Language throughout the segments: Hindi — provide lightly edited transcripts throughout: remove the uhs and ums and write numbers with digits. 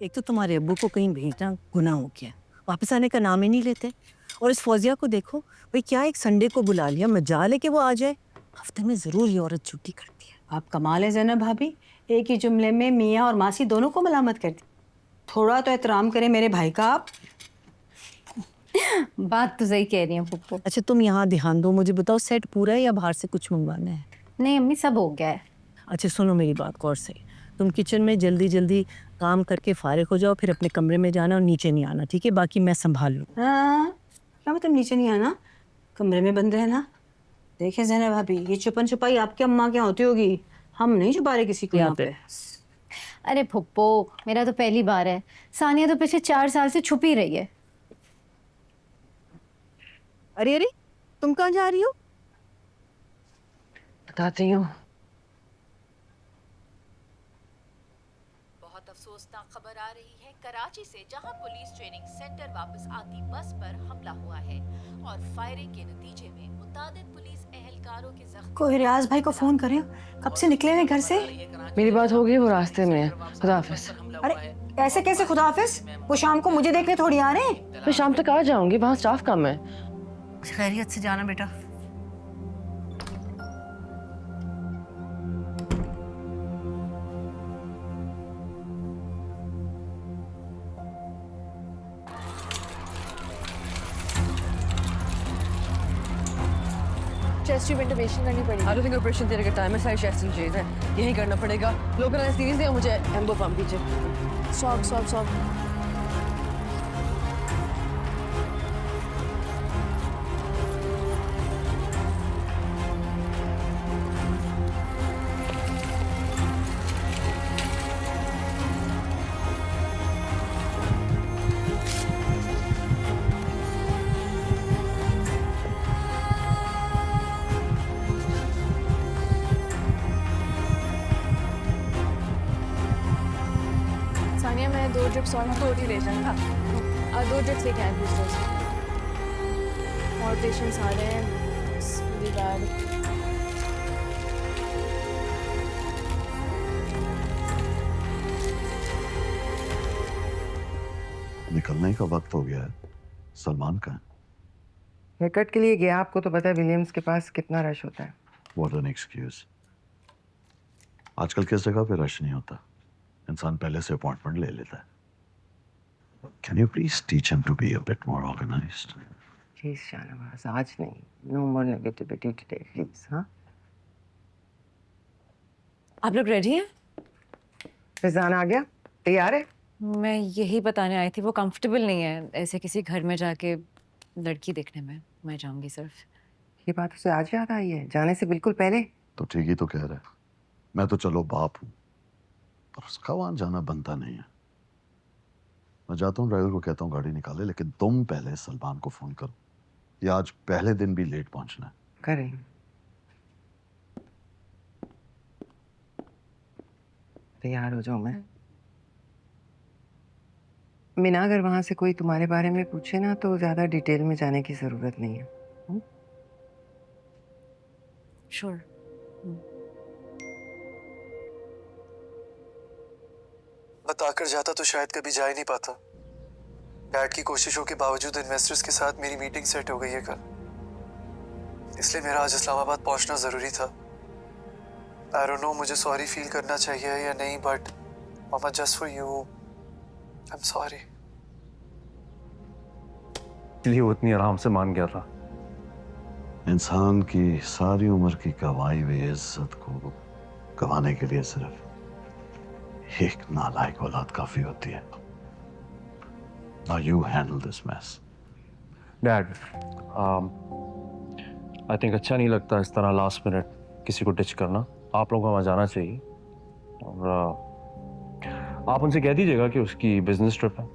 एक तो तुम्हारे अब्बू को कहीं भेजना गुनाह हो गया, वापस आने का नाम ही नहीं लेते। और इस फौजिया को देखो भाई, क्या एक संडे को बुला लिया, मजाल है कि वो आ जाए। हफ्ते में जरूर ये औरत छुट्टी करती है। आप कमाल है ज़ैनब भाभी, एक ही जुमले में मियाँ और मासी दोनों को मलामत कर दी। थोड़ा तो एहतराम करें मेरे भाई का आप। बात तो सही कह रही हैं पुप्पो। अच्छा तुम यहाँ ध्यान दो, मुझे बताओ सेट पूरा है या बाहर से कुछ मंगवाना है? नहीं अम्मी, सब हो गया है। अच्छा सुनो मेरी बात गौर से, तुम किचन में जल्दी जल्दी काम करके फारिग हो जाओ, फिर अपने कमरे में जाना और नीचे नहीं आना, ठीक है? बाकी मैं संभाल लूँ। हाँ, क्या मतलब नीचे नहीं आना, कमरे में बंद रहना? देखे ज़ैनब भाभी, ये छुपन छुपाई आपकी अम्मा क्या होती होगी, हम नहीं छुपा रहे किसी को यहाँ पे। अरे पुप्पो, मेरा तो पहली बार है। सानिया तो पिछले 4 साल से छुप ही रही है। अरे अरे, तुम कहाँ जा रही हो? बताती हूँ। बहुत अफसोसनाक खबर आ रही है कराची से, जहां पुलिस ट्रेनिंग सेंटर वापस आती बस पर हमला हुआ है और फायरिंग के नतीजे में मुतादिद पुलिस एहलकारों के जख्मी। कोई रियाज भाई को फोन करें, कब से निकले हैं घर से? मेरी बात हो गई, वो रास्ते में है। खुदा हाफिज। अरे ऐसे कैसे खुदा हाफिज, वो शाम को मुझे देखने थोड़ी आ रहे हैं। मैं शाम तक आ जाऊंगी, वहाँ स्टाफ कम है। खैरियत से जाना बेटा। चेस्ट ट्यूब इंटुबेशन करनी पड़ेगी। आई डोंट थिंक ऑपरेशन तेरे का टाइम है, सारी चेस्ट इंजरीज है, यही करना पड़ेगा। लोकल एनेस्थीसिया है, मुझे एम्बो पंप कीजिए। सॉब। सानिया, मैं 2 ड्रिप्स और आपको ले जाऊँगा। 2 ड्रिप्स लेके आए बूस्टर से। और पेशेंट्स आ रहे हैं, really bad। निकलने का वक्त हो गया है। सलमान का हेयर कट के लिए गया, आपको तो पता है विलियम्स के पास कितना रश होता है। What an excuse. आजकल किस जगह पे रश नहीं होता, इंसान पहले से अपॉइंटमेंट ले लेता है। Can you please teach him to be a bit more organised? Please Shahnawaz, आज नहीं, no more negativity today please. हाँ, आप लोग रेडी हैं? फिजान आ गया, तैयार है? मैं यही बताने आई थी, वो कंफर्टेबल नहीं है ऐसे किसी घर में जाके लड़की देखने में। मैं जाऊंगी सिर्फ। ये बात उसे आज याद आई है, जाने से बिल्कुल पहले। तो ठीक ही तो कह रहा है, मैं तो चलो बाप हूं, पर उसका वहां जाना बनता नहीं है। मैं जाता हूँ, ड्राइवर को कहता हूँ गाड़ी निकाले, लेकिन तुम पहले सलमान को फोन करो, ये आज पहले दिन भी लेट पहुंचना है। करें। तैयार हो जाओ। मैं मीना, अगर वहां से कोई तुम्हारे बारे में पूछे ना तो ज्यादा डिटेल में जाने की जरूरत नहीं है। श्योर। बताकर जाता तो शायद कभी जा ही नहीं पाता। डैड की कोशिशों के बावजूद इन्वेस्टर्स के साथ मेरी मीटिंग सेट हो गई है कल, इसलिए मेरा आज इस्लामाबाद पहुंचना जरूरी था। आई डोंट नो मुझे सॉरी फील करना चाहिए या नहीं, but mama just for you I am sorry. इसलिए वो इतनी आराम से मान गया था। इंसान की सारी उम्र की कमाई हुई इज्जत को गंवाने के लिए सिर्फ एक नालायक औलाद काफी होती है। Now you handle this mess. Dad, I think अच्छा नहीं लगता इस तरह लास्ट मिनट किसी को डिच करना। आप लोगों को वहाँ जाना चाहिए, और आप उनसे कह दीजिएगा कि उसकी बिजनेस ट्रिप है,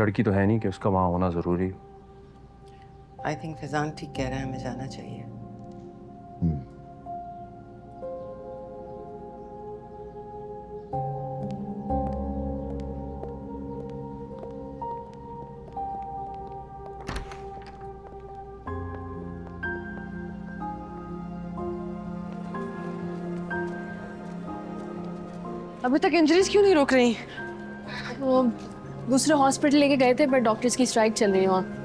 लड़की तो है नहीं कि उसका वहाँ होना जरूरी है। आई थिंक फिजान ठीक कह रहा है, हमें जाना चाहिए। अभी तक इंजरीज क्यों नहीं रुक रही? वो दूसरे हॉस्पिटल लेके गए थे पर डॉक्टर्स की स्ट्राइक चल रही है वहाँ।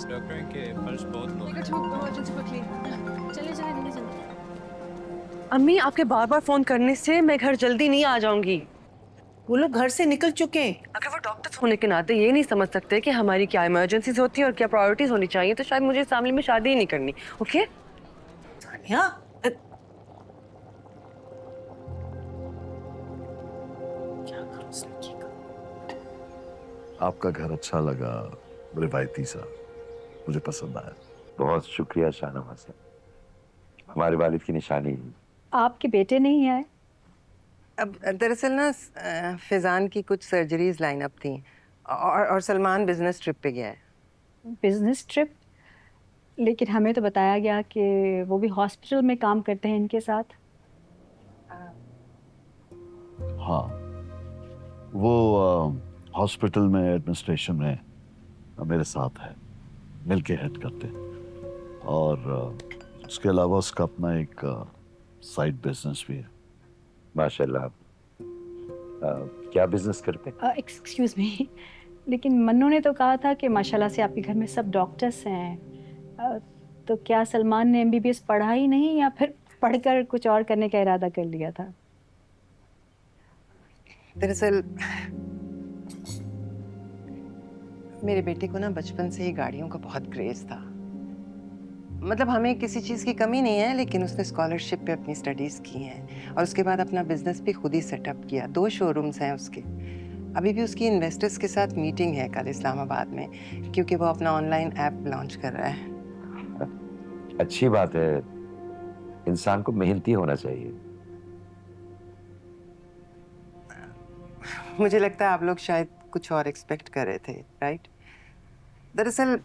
डॉक्टर के पल्स बहुत लो है। चले चले नीचे चले। अम्मी आपके बार बार फोन करने से मैं घर जल्दी नहीं आ जाऊंगी। वो लोग घर से निकल चुके हैं। अगर वो डॉक्टर्स होने के नाते ये नहीं समझ सकते कि हमारी क्या इमरजेंसीज होती है और क्या प्रायोरिटीज होनी चाहिए, तो शायद मुझे इस फैमिली में शादी ही नहीं करनी। ओके सानिया, क्या करूं इस लड़की का? आपका घर अच्छा लगा, रिवायती सा, मुझे पसंद आया। बहुत शुक्रिया शाहनवाज साहब, हमारे वालिद की निशानी। आपके बेटे नहीं आए? अब दरअसल ना फिजान की कुछ सर्जरीज लाइन अप थी और सलमान बिजनेस ट्रिप पे गया है। Business trip? लेकिन हमें तो बताया गया कि वो भी हॉस्पिटल में काम करते हैं इनके साथ। हाँ, वो हॉस्पिटल में एडमिनिस्ट्रेशन में मेरे साथ है, मिलके हेड करते हैं। और उसके अलावा उसका अपना एक साइड बिजनेस भी है। माशाल्लाह। क्या बिजनेस करते? एक्सक्यूज मी, लेकिन मन्नू ने तो कहा था कि माशाल्लाह से आपके घर में सब डॉक्टर्स हैं। तो क्या सलमान ने एमबीबीएस पढ़ा ही नहीं या फिर पढ़कर कुछ और करने का इरादा कर लिया था? दरअसल मेरे बेटे को ना बचपन से ही गाड़ियों का बहुत क्रेज था। मतलब हमें किसी चीज़ की कमी नहीं है, लेकिन उसने स्कॉलरशिप पे अपनी स्टडीज़ की हैं और उसके बाद अपना बिजनेस भी खुद ही सेटअप किया। 2 शोरूम्स हैं उसके। अभी भी उसकी इन्वेस्टर्स के साथ मीटिंग है कल इस्लामाबाद में, क्योंकि वो अपना ऑनलाइन ऐप लॉन्च कर रहा है। अच्छी बात है, इंसान को मेहनती होना चाहिए। मुझे लगता है आप लोग शायद कुछ और एक्सपेक्ट कर रहे थे, राइट? दरअसल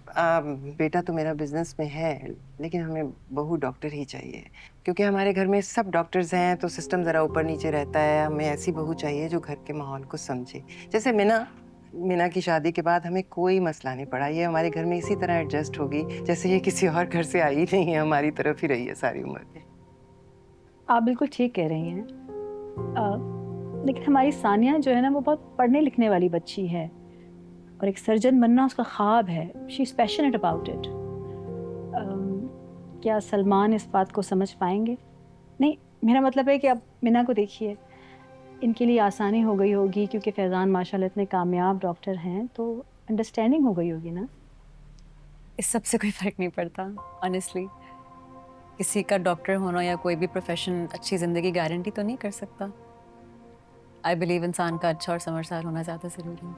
बेटा तो मेरा बिजनेस में है, लेकिन हमें बहू डॉक्टर ही चाहिए, क्योंकि हमारे घर में सब डॉक्टर्स हैं तो सिस्टम ज़रा ऊपर नीचे रहता है। हमें ऐसी बहू चाहिए जो घर के माहौल को समझे। जैसे मीना की शादी के बाद हमें कोई मसला नहीं पड़ा। ये हमारे घर में इसी तरह एडजस्ट होगी जैसे ये किसी और घर से आई नहीं है, हमारी तरफ ही रही है सारी उम्र में। आप बिल्कुल ठीक कह रही हैं। लेकिन हमारी सानिया जो है ना, वो बहुत पढ़ने लिखने वाली बच्ची है और एक सर्जन बनना उसका ख्वाब है। She is passionate about it. क्या सलमान इस बात को समझ पाएंगे? नहीं, मेरा मतलब है कि अब मीना को देखिए, इनके लिए आसानी हो गई होगी क्योंकि फैज़ान माशाल्लाह इतने कामयाब डॉक्टर हैं, तो अंडरस्टैंडिंग हो गई होगी ना। इस सब से कोई फ़र्क नहीं पड़ता ऑनेस्टली। किसी का डॉक्टर होना या कोई भी प्रोफेशन अच्छी ज़िंदगी गारंटी तो नहीं कर सकता। आई बिलीव इंसान का अच्छा और समझदार होना ज़्यादा ज़रूरी है।